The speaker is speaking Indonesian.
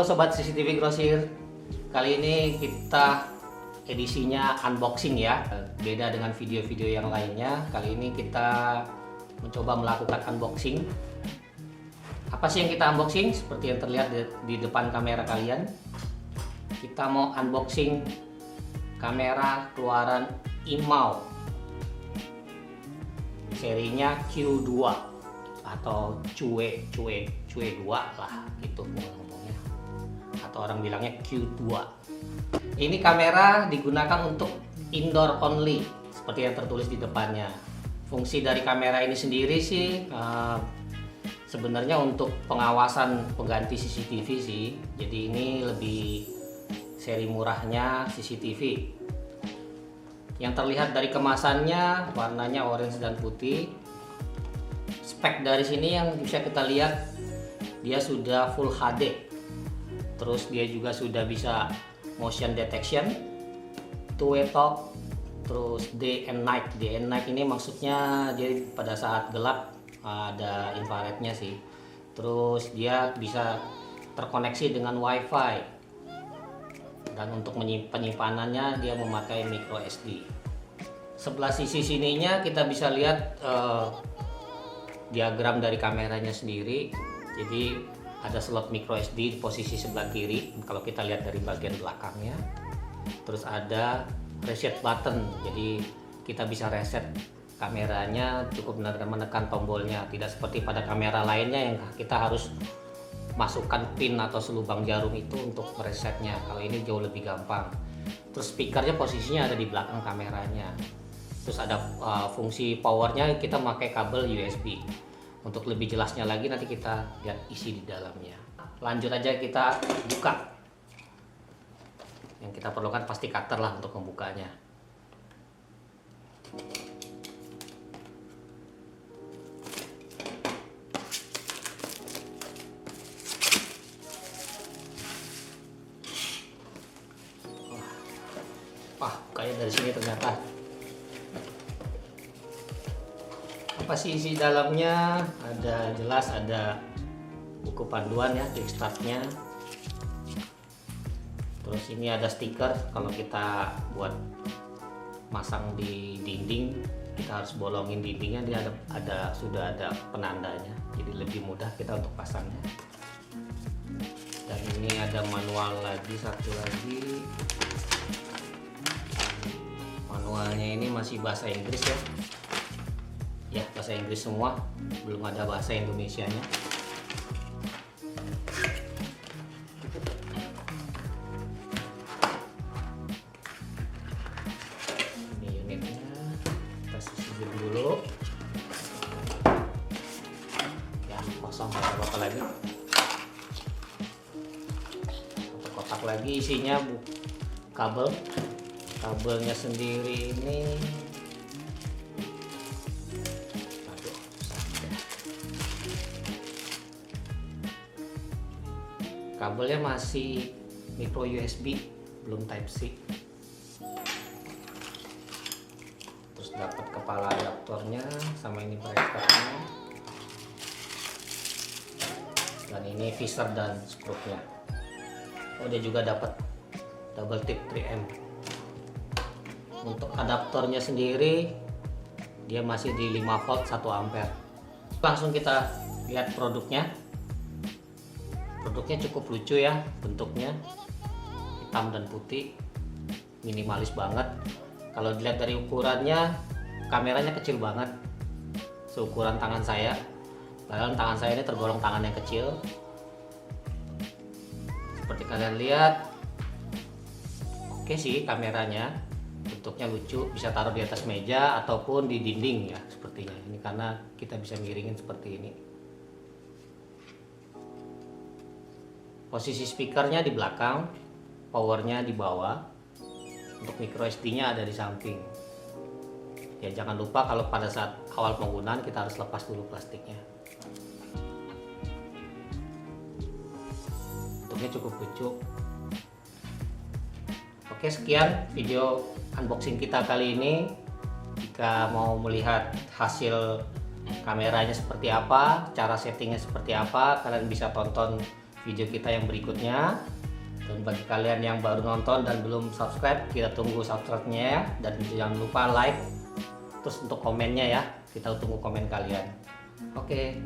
Halo Sobat CCTV Grosir, kali ini kita edisinya unboxing ya. Beda dengan video-video yang lainnya, kali ini kita mencoba melakukan unboxing. Apa sih yang kita unboxing? Seperti yang terlihat di depan kamera kalian, kita mau unboxing kamera keluaran Imau serinya Q2 atau Cue 2 lah gitu ngomongnya, atau orang bilangnya Q2. Ini kamera digunakan untuk indoor only seperti yang tertulis di depannya. Fungsi dari kamera ini sendiri sih sebenarnya untuk pengawasan pengganti CCTV sih. Jadi ini lebih seri murahnya CCTV. Yang terlihat dari kemasannya warnanya orange dan putih. Spek dari sini yang bisa kita lihat, dia sudah full HD. Terus dia juga sudah bisa motion detection, two-way talk, terus day and night. Day and night ini maksudnya dia pada saat gelap ada infrarednya sih. Terus dia bisa terkoneksi dengan WiFi. Dan untuk penyimpanannya dia memakai micro SD. Sebelah sisi sininya kita bisa lihat diagram dari kameranya sendiri. Jadi ada slot micro SD di posisi sebelah kiri kalau kita lihat dari bagian belakangnya. Terus ada reset button, jadi kita bisa reset kameranya cukup menekan tombolnya, tidak seperti pada kamera lainnya yang kita harus masukkan pin atau selubang jarum itu untuk meresetnya. Kalau ini jauh lebih gampang. Terus speakernya posisinya ada di belakang kameranya. Terus ada fungsi powernya, kita pakai kabel USB. Untuk lebih jelasnya lagi nanti kita lihat isi di dalamnya. Lanjut aja kita buka. Yang kita perlukan pasti cutter lah untuk membukanya. Wah, kayak dari sini ternyata. Apa sih isi dalamnya? Ada jelas ada buku panduan ya, quick startnya. Terus ini ada stiker kalau kita buat masang di dinding, kita harus bolongin dindingnya, dia sudah ada penandanya. Jadi lebih mudah kita untuk pasangnya. Dan ini ada manual lagi, satu lagi. Manualnya ini masih bahasa Inggris ya. Ya, bahasa Inggris semua, belum ada bahasa Indonesianya. Ini unitnya, kita sisir dulu. Ya, kosong, nggak ada apa-apa lagi. Kotak lagi isinya kabel. Kabelnya sendiri ini kabelnya masih micro USB, belum Type C. Terus dapat kepala adaptornya sama ini breakernya, dan ini visor dan skrunya. Oh, dia juga dapat double tip 3M. Untuk adaptornya sendiri dia masih di 5 volt 1 ampere. Langsung kita lihat produknya. Produknya cukup lucu ya, bentuknya hitam dan putih, minimalis banget. Kalau dilihat dari ukurannya, kameranya kecil banget, seukuran tangan saya. Padahal tangan saya ini tergolong tangan yang kecil. Seperti kalian lihat, oke sih kameranya, bentuknya lucu, bisa taruh di atas meja ataupun di dinding ya sepertinya. Ini karena kita bisa miringin seperti ini. Posisi speakernya di belakang, powernya di bawah, untuk micro SD-nya ada di samping. Ya, jangan lupa kalau pada saat awal penggunaan kita harus lepas dulu plastiknya. Bentuknya cukup lucu. Oke, sekian video unboxing kita kali ini. Jika mau melihat hasil kameranya seperti apa, cara settingnya seperti apa, kalian bisa tonton video kita yang berikutnya. Dan bagi kalian yang baru nonton dan belum subscribe, kita tunggu subscribe-nya ya. Dan jangan lupa like, terus untuk komennya ya, kita tunggu komen kalian. Oke.